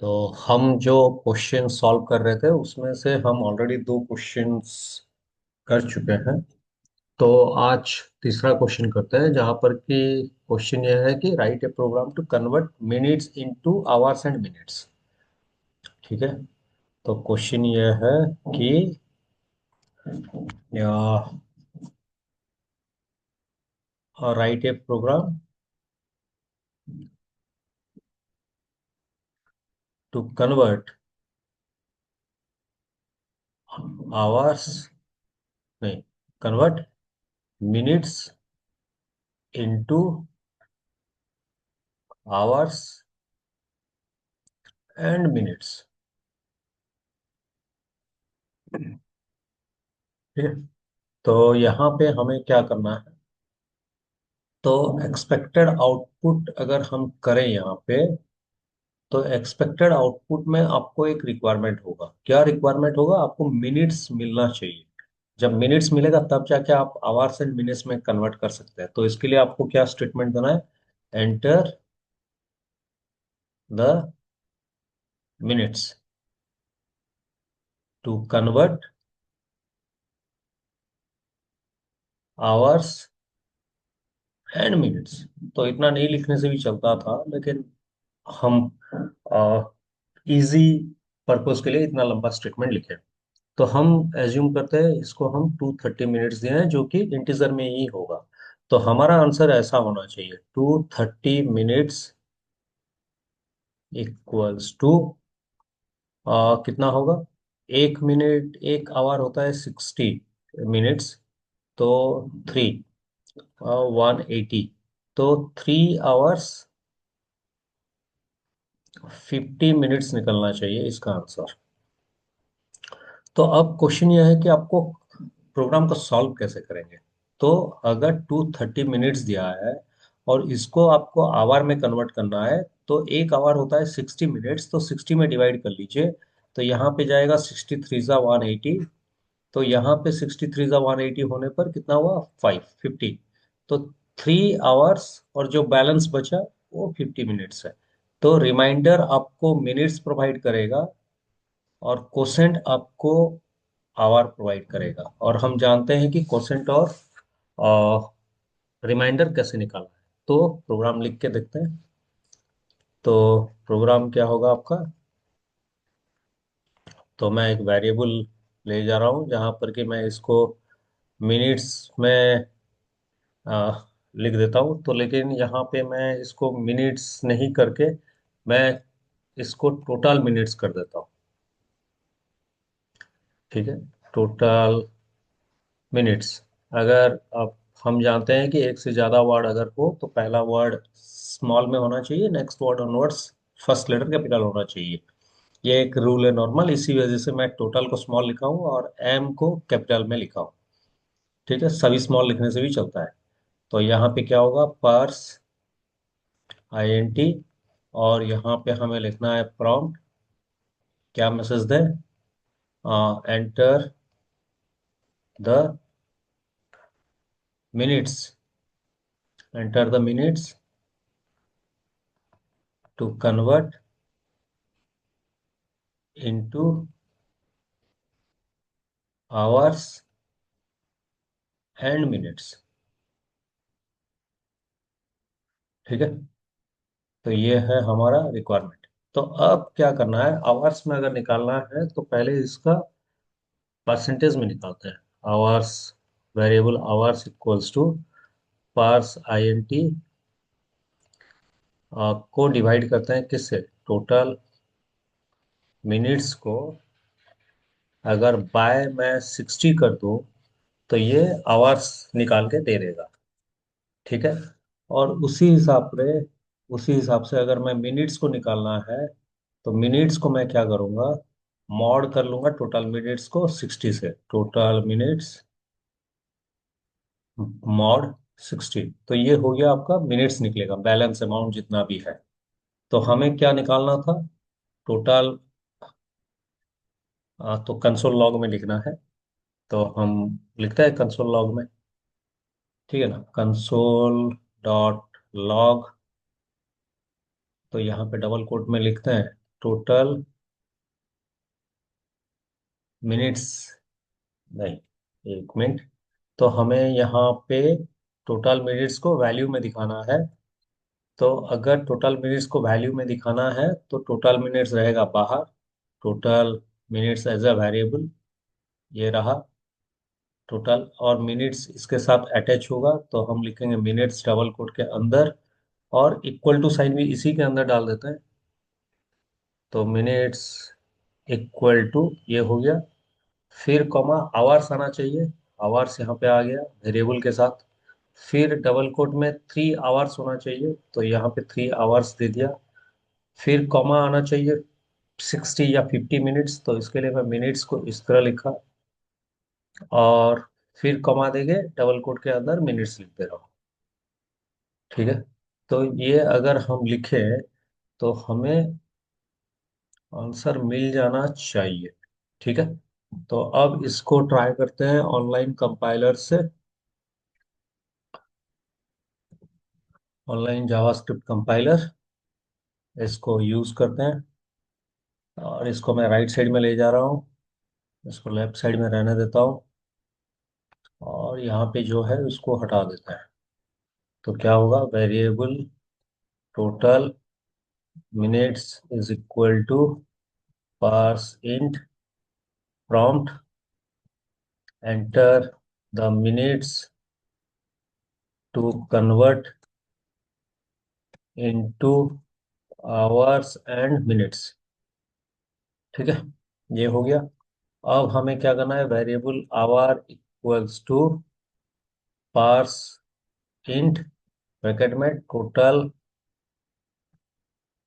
तो हम जो क्वेश्चन सॉल्व कर रहे थे उसमें से हम ऑलरेडी दो क्वेश्चंस कर चुके हैं। तो आज तीसरा क्वेश्चन करते हैं जहां पर कि क्वेश्चन यह है कि write a program to convert minutes into hours and minutes. ठीक है। तो क्वेश्चन यह है कि write a program to convert hours, नहीं, convert minutes into hours and minutes. ठीक है। तो यहाँ पे हमें क्या करना है? तो एक्सपेक्टेड आउटपुट अगर हम करें यहाँ पे, तो एक्सपेक्टेड आउटपुट में आपको एक रिक्वायरमेंट होगा। क्या रिक्वायरमेंट होगा? आपको मिनट्स मिलना चाहिए। जब मिनट्स मिलेगा तब जाके आप आवर्स एंड मिनट्स में कन्वर्ट कर सकते हैं। तो इसके लिए आपको क्या स्टेटमेंट देना है? Enter the minutes to convert hours and minutes. तो इतना नहीं लिखने से भी चलता था, लेकिन हम इजी पर्पस के लिए इतना लंबा स्टेटमेंट लिखे। तो हम एज्यूम करते हैं इसको हम 230 मिनट्स दिए हैं जो कि इंटीजर में ही होगा। तो हमारा आंसर ऐसा होना चाहिए, 230 मिनट्स इक्वल्स टू कितना होगा? एक मिनट, एक आवर होता है 60 मिनट्स। तो थ्री 180। तो 3 आवर्स 50 मिनट्स निकलना चाहिए इसका आंसर। तो अब क्वेश्चन यह है कि आपको प्रोग्राम को सॉल्व कैसे करेंगे। तो अगर 230 मिनट्स दिया है और इसको आपको आवर में कन्वर्ट करना है, तो एक आवर होता है 60 मिनट्स, तो 60 में डिवाइड कर लीजिए। तो यहाँ पे जाएगा 63 × 180। तो यहाँ पे 63 × 180 होने पर कितना हुआ? 550। तो 3 आवर्स और जो बैलेंस बचा वो 50 मिनट्स है। तो रिमाइंडर आपको मिनट्स प्रोवाइड करेगा और कोसेंट आपको आवर प्रोवाइड करेगा। और हम जानते हैं कि कोसेंट और रिमाइंडर कैसे निकालना है। तो प्रोग्राम लिख के देखते हैं। तो प्रोग्राम क्या होगा आपका? तो मैं एक वेरिएबल ले जा रहा हूँ जहाँ पर कि मैं इसको मिनट्स में लिख देता हूँ। तो लेकिन यहाँ पे मैं इसको मिनट्स नहीं करके मैं इसको टोटल मिनट्स कर देता हूँ। ठीक है। Total minutes. अगर अब हम जानते हैं कि एक से ज्यादा वर्ड अगर हो तो पहला वर्ड स्मॉल में होना चाहिए, next word onwards first letter capital होना चाहिए। ये एक रूल है नॉर्मल, इसी वजह से मैं टोटल को स्मॉल लिखा हूँ और एम को कैपिटल में लिखा हूँ। ठीक है, सभी स्मॉल लिखने से भी चलता है। तो यहाँ पे क्या होगा? Purse INT। और यहाँ पे हमें लिखना है प्रॉम्प्ट। क्या मैसेज दें? Enter the minutes, enter the minutes to convert into hours and minutes. ठीक है। तो ये है हमारा रिक्वायरमेंट। तो अब क्या करना है? आवर्स में अगर निकालना है तो पहले इसका परसेंटेज में निकालते हैं। Hours, variable hours equals to parse INT को डिवाइड करते हैं किससे? टोटल मिनट्स को अगर बाय मैं 60 कर दूं तो ये आवर्स निकाल के दे देगा। ठीक है। और उसी हिसाब से अगर मैं मिनट्स को निकालना है तो मिनट्स को मैं क्या करूंगा? मॉड कर लूंगा टोटल मिनट्स को 60 से। Total minutes mod 60। तो ये हो गया आपका मिनट्स निकलेगा, बैलेंस अमाउंट जितना भी है। तो हमें क्या निकालना था? टोटल। तो कंसोल लॉग में लिखना है। तो हम लिखते हैं कंसोल लॉग में। ठीक है ना, कंसोल डॉट लॉग। तो यहाँ पे डबल कोट में लिखते हैं टोटल मिनट्स, नहीं, एक मिनट। तो हमें यहाँ पे टोटल मिनट्स को वैल्यू में दिखाना है। तो अगर टोटल मिनट्स को वैल्यू में दिखाना है तो टोटल मिनट्स रहेगा बाहर, total minutes as a variable, ये रहा टोटल, और मिनट्स इसके साथ अटैच होगा तो हम लिखेंगे मिनट्स डबल कोट के अंदर, और इक्वल टू साइन भी इसी के अंदर डाल देते हैं। तो मिनट्स इक्वल टू, ये हो गया। फिर कॉमा आवर्स आना चाहिए, आवर्स यहाँ पे आ गया वेरिएबल के साथ। फिर डबल कोट में 3 आवर्स होना चाहिए, तो यहाँ पे 3 आवर्स दे दिया। फिर कॉमा आना चाहिए 60 या 50 मिनट्स, तो इसके लिए मैं मिनट्स को इस तरह लिखा, और फिर कॉमा देके डबल कोट के अंदर मिनट्स लिखते रहो। ठीक है, तो ये अगर हम लिखें तो हमें आंसर मिल जाना चाहिए। ठीक है, तो अब इसको ट्राई करते हैं ऑनलाइन कंपाइलर से। ऑनलाइन जावास्क्रिप्ट कंपाइलर, इसको यूज करते हैं, और इसको मैं राइट साइड में ले जा रहा हूँ, इसको लेफ्ट साइड में रहने देता हूँ, और यहाँ पे जो है उसको हटा देता है। तो क्या होगा, variable total minutes is equal to parse int prompt enter the minutes to convert into hours and minutes. ठीक है, ये हो गया। अब हमें क्या करना है, variable hour equals to parse int bracket में टोटल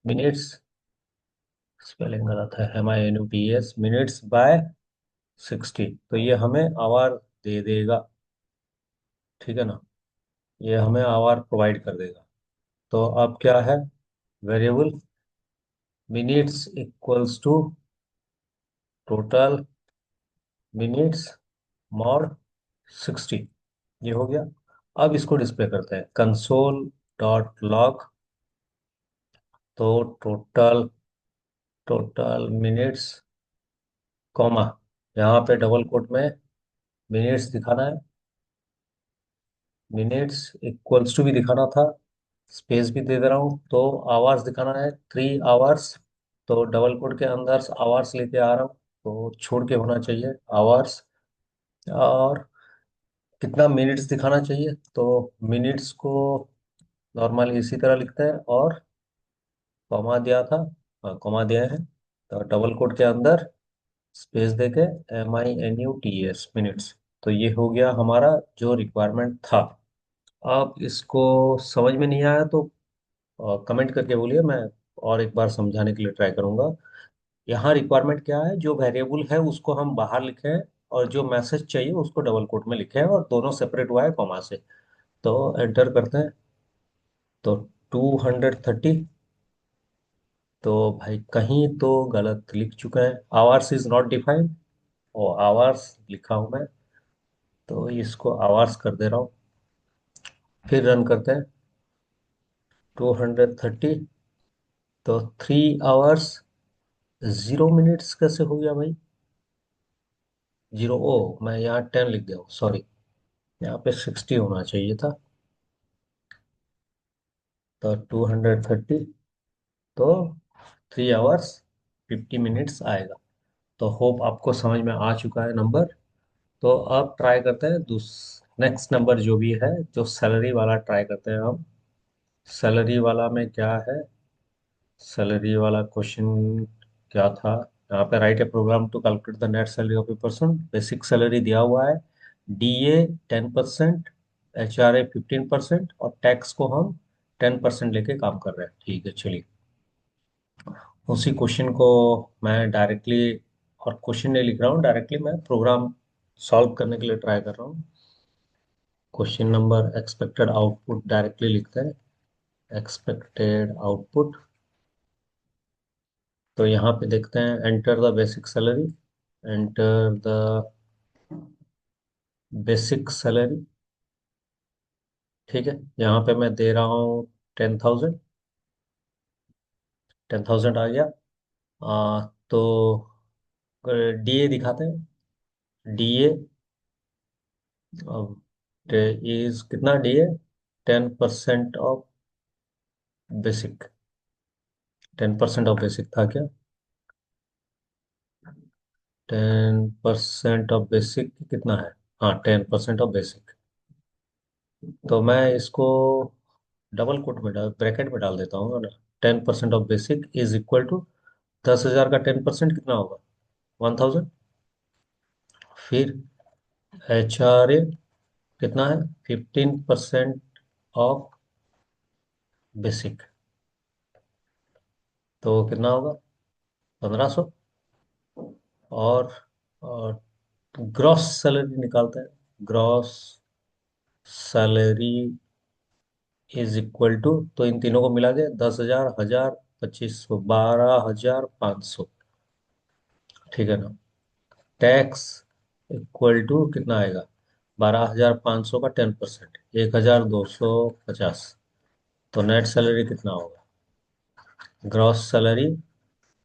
मिनट्स, स्पेलिंग गलत है, MINUTS, मिनट्स बाय 60, तो ये हमें आवर दे देगा। ठीक है ना, ये हमें आवर प्रोवाइड कर देगा। तो अब क्या है, variable minutes equals to total minutes mod 60, ये हो गया। अब इसको डिस्प्ले करते हैं कंसोल डॉट लॉग। तो टोटल टोटल मिनट्स कॉमा, यहाँ पे डबल कोट में मिनट्स दिखाना है, मिनट्स इक्वल्स टू भी दिखाना था, स्पेस भी दे दे रहा हूँ। तो आवर्स दिखाना है 3 आवर्स, तो डबल कोट के अंदर आवर्स लेके आ रहा हूँ, तो छोड़ के होना चाहिए आवर्स। और कितना मिनट्स दिखाना चाहिए, तो मिनट्स को नॉर्मली इसी तरह लिखते हैं, और कॉमा दिया था, हाँ कॉमा दिया है, तो डबल कोट के अंदर स्पेस देके MINUTS मिनट्स। तो ये हो गया हमारा जो रिक्वायरमेंट था। आप इसको समझ में नहीं आया तो कमेंट करके बोलिए, मैं और एक बार समझाने के लिए ट्राई करूंगा। यहाँ रिक्वायरमेंट क्या है, जो वेरिएबल है उसको हम बाहर लिखे हैं, और जो मैसेज चाहिए उसको डबल कोट में लिखे हैं, और दोनों सेपरेट हुआ है कॉमा से। तो एंटर करते हैं, तो 230, तो भाई कहीं तो गलत लिख चुका है, आवर्स इज नॉट डिफाइंड, और आवर्स लिखा हूं मैं, तो इसको आवर्स कर दे रहा हूँ। फिर रन करते हैं, 230, तो 3 आवर्स 0 मिनट्स कैसे हो गया भाई, जीरो, ओ मैं यहाँ 10 लिख दिया हूँ, सॉरी, यहाँ पे 60 होना चाहिए था। तो 230, तो 3 आवर्स 50 मिनट्स आएगा। तो होप आपको समझ में आ चुका है नंबर। तो अब ट्राई करते हैं दूस नेक्स्ट नंबर जो भी है, जो सैलरी वाला ट्राई करते हैं हम। सैलरी वाला में क्या है, सैलरी वाला क्वेश्चन क्या था, यहाँ पे write a program to calculate the net salary of a person. Basic salary दिया हुआ है, DA 10%, HRA 15%, और टैक्स को हम 10% लेके काम कर रहे हैं। ठीक है, चलिए उसी क्वेश्चन को मैं डायरेक्टली, और क्वेश्चन नहीं लिख रहा हूँ डायरेक्टली, मैं प्रोग्राम सॉल्व करने के लिए ट्राई कर रहा हूँ। Question number expected output directly लिखते हैं, एक्सपेक्टेड आउटपुट। तो यहाँ पे देखते हैं, enter the basic salary, enter the basic salary. ठीक है, यहाँ पे मैं दे रहा हूँ 10,000, 10,000 आ गया। तो डीए दिखाते हैं। डीए इज कितना DA? 10% of basic. 10% of basic था क्या? 10% ऑफ बेसिक कितना है? हाँ, 10% ऑफ बेसिक। तो मैं इसको डबल कोट में डाल, ब्रैकेट में डाल देता हूँ ना। 10% of basic is equal to 10,000 का 10% कितना होगा? 1,000। फिर एच आर ए कितना है? 15% ऑफ बेसिक। तो कितना होगा? 1,500। और, और ग्रॉस सैलरी निकालते हैं। Gross salary is equal to, तो इन तीनों को मिला के 10,000, 1,000, 2,500, 12,500। ठीक है ना? टैक्स इक्वल टू कितना आएगा? 12,500 का 10%, 1,250। तो नेट सैलरी कितना होगा? Gross salary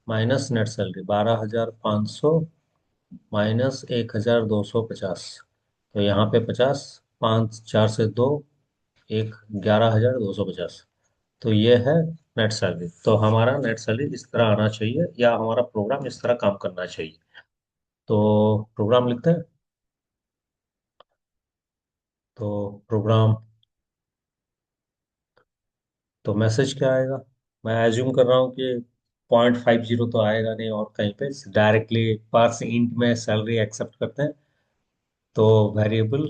minus net salary, 12,500 minus 1,250। तो यहाँ पे 50, 5 4 से 2, 1, 11,250। तो ये है नेट सैलरी। तो हमारा नेट सैलरी इस तरह आना चाहिए, या हमारा प्रोग्राम इस तरह काम करना चाहिए। तो प्रोग्राम लिखते हैं। तो प्रोग्राम, तो मैसेज क्या आएगा? मैं एज्यूम कर रहा हूँ कि 0.50 तो आएगा नहीं, और कहीं पे डायरेक्टली पार्स इंट में सैलरी एक्सेप्ट करते हैं। तो variable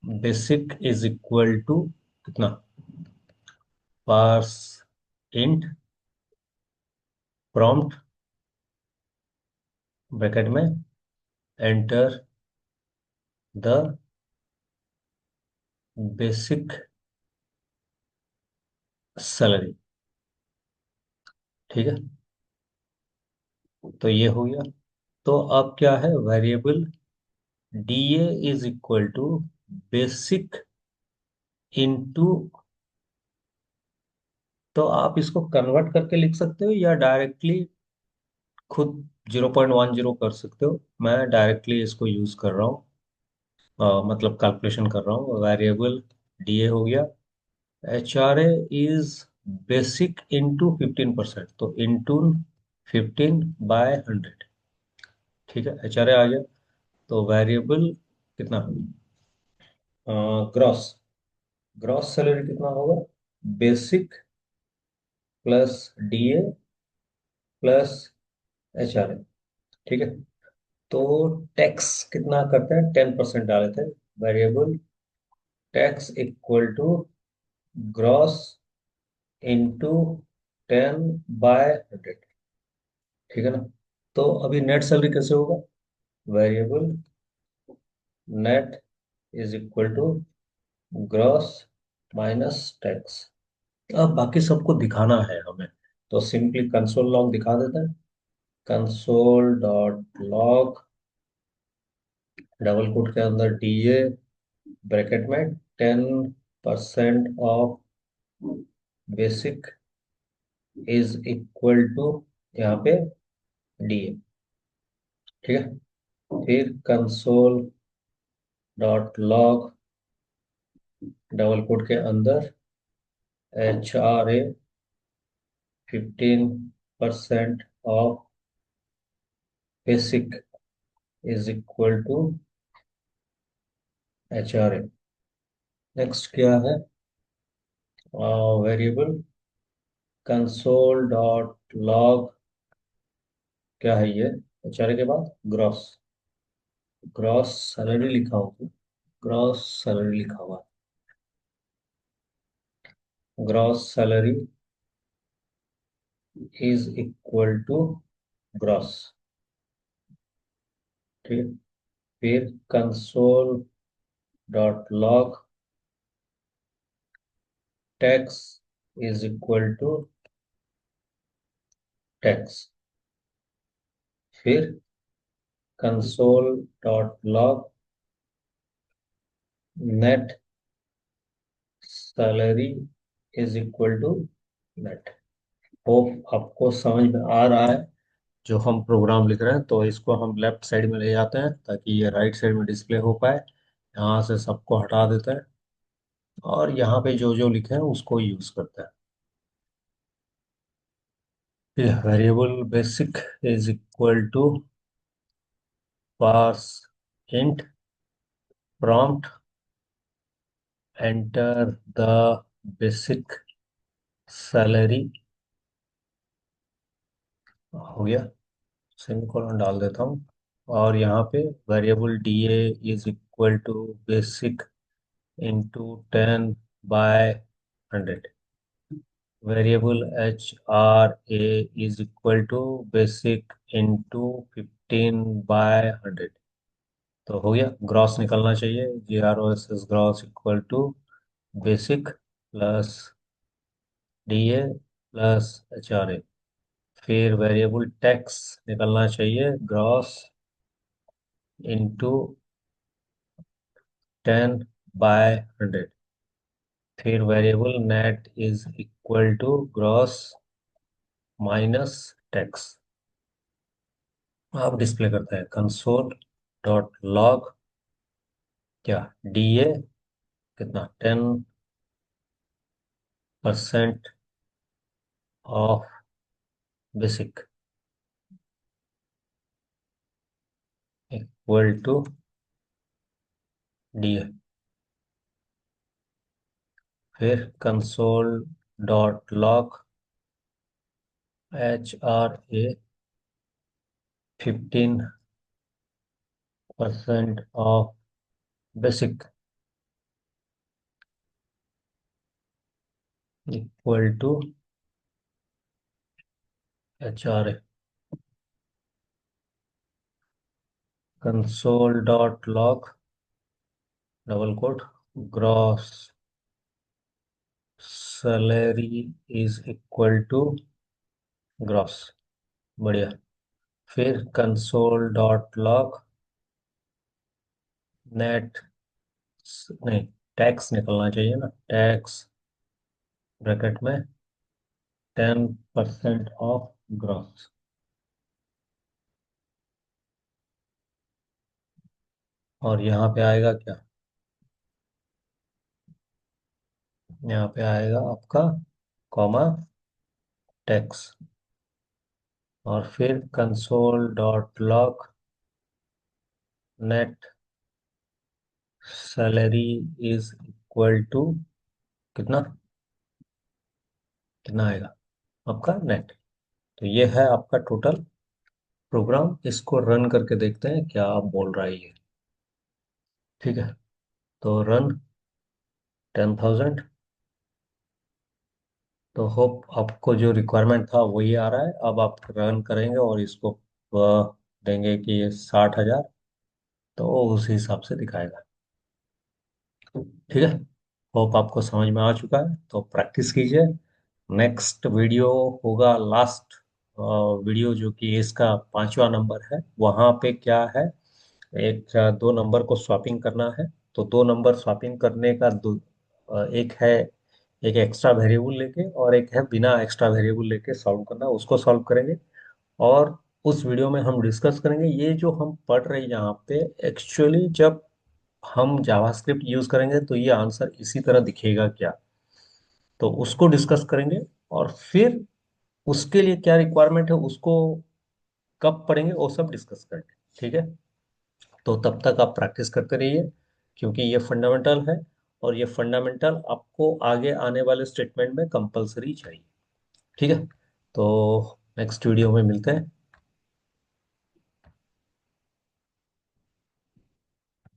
basic is equal to कितना? पार्स इंट प्रॉम्प्ट ब्रैकेट में एंटर द बेसिक सैलरी। ठीक है, तो ये हो गया। तो अब क्या है? Variable DA is equal to basic into, तो आप इसको कन्वर्ट करके लिख सकते हो या डायरेक्टली खुद 0.10 कर सकते हो। मैं डायरेक्टली इसको यूज कर रहा हूँ, मतलब कैलकुलेशन कर रहा हूँ। वेरिएबल डीए हो गया, H R A is basic into 15%, तो इंटू 15/100। ठीक है, एच आर ए आ गया। तो वेरिएबल कितना? ग्रॉस, ग्रॉस सैलरी कितना होगा? Basic plus DA plus H R A. ठीक है, तो टैक्स कितना करते हैं? 10% डाले थे। Variable tax equal to gross into 10/100। ठीक है ना? तो अभी नेट सैलरी कैसे होगा? Variable net is equal to gross minus tax. अब बाकी सबको दिखाना है हमें, तो सिंपली कंसोल लॉग दिखा देते हैं। Console dot log double quote के अंदर डीए ब्रैकेट में 10% of basic is equal to, यहाँ पे डीए। ठीक है, फिर console dot log double quote के अंदर H R A 15% of basic is equal to H R A. Next क्या है? वेरिएबल कंसोल डॉट लॉग, क्या है ये? एच आर ए के बाद ग्रॉस, ग्रॉस सैलरी लिखा होगा, ग्रॉस सैलरी लिखा हुआ, gross salary is equal to gross. ठीक है, फिर console dot log tax is equal to tax. फिर console dot log net salary is equal to net. Hope आपको समझ में आ रहा है जो हम प्रोग्राम लिख रहे हैं। तो इसको हम लेफ्ट साइड में ले जाते हैं ताकि ये राइट साइड में डिस्प्ले हो पाए। यहाँ से सबको हटा देते हैं और यहाँ पे जो जो लिखे हैं उसको यूज करते हैं। Variable basic is equal to parse int prompt enter the basic salary. हो गया, सेमीकोलन डाल देता हूँ। और यहाँ पे variable D A is equal to basic into 10/100। Variable H R A is equal to basic into 15/100। तो हो गया, ग्रॉस निकलना चाहिए। G R O S S gross equal to basic plus D A plus H R A. फिर variable tax निकलना चाहिए, gross into 10/100। फिर variable net is equal to gross minus tax. आप डिस्प्ले करते हैं कंसोल डॉट लॉग क्या D A कितना 10% of basic equal to D A. फिर console dot log H R A 15% of basic equal to H R A. Console dot log double quote gross salary is equal to gross. बढ़िया। फिर console dot log net, नहीं, tax निकलना चाहिए ना, tax bracket में 10% of gross. और यहाँ पे आएगा क्या, यहाँ पे आएगा आपका कॉमा टैक्स। और फिर console dot log net salary is equal to कितना, कितना आएगा आपका नेट। तो ये है आपका टोटल प्रोग्राम। इसको रन करके देखते हैं क्या आप बोल रहा है ये। ठीक है, तो रन 10,000। तो होप आपको जो रिक्वायरमेंट था वही आ रहा है। अब आप रन करेंगे और इसको देंगे कि ये 60,000, तो वो उस हिसाब से दिखाएगा। ठीक है, होप आपको समझ में आ चुका है। तो प्रैक्टिस कीजिए। नेक्स्ट वीडियो होगा लास्ट वीडियो, जो कि इसका 5वां नंबर है। वहाँ पे क्या है, एक दो नंबर को स्वैपिंग करना है। तो दो नंबर स्वैपिंग करने का एक है, एक एक्स्ट्रा वेरिएबल लेके और एक है बिना एक्स्ट्रा वेरिएबल लेके सॉल्व करना, उसको सॉल्व करेंगे। और उस वीडियो में हम डिस्कस करेंगे ये जो हम पढ़ रहे हैं यहाँ पे, एक्चुअली जब हम जावास्क्रिप्ट यूज करेंगे तो ये आंसर इसी तरह दिखेगा क्या, तो उसको डिस्कस करेंगे। और फिर उसके लिए क्या रिक्वायरमेंट है उसको कब पढ़ेंगे वो सब डिस्कस करेंगे। ठीक है, तो तब तक आप प्रैक्टिस करते रहिए, क्योंकि ये फंडामेंटल है और ये फंडामेंटल आपको आगे आने वाले स्टेटमेंट में कंपलसरी चाहिए। ठीक है, तो नेक्स्ट वीडियो में मिलते हैं।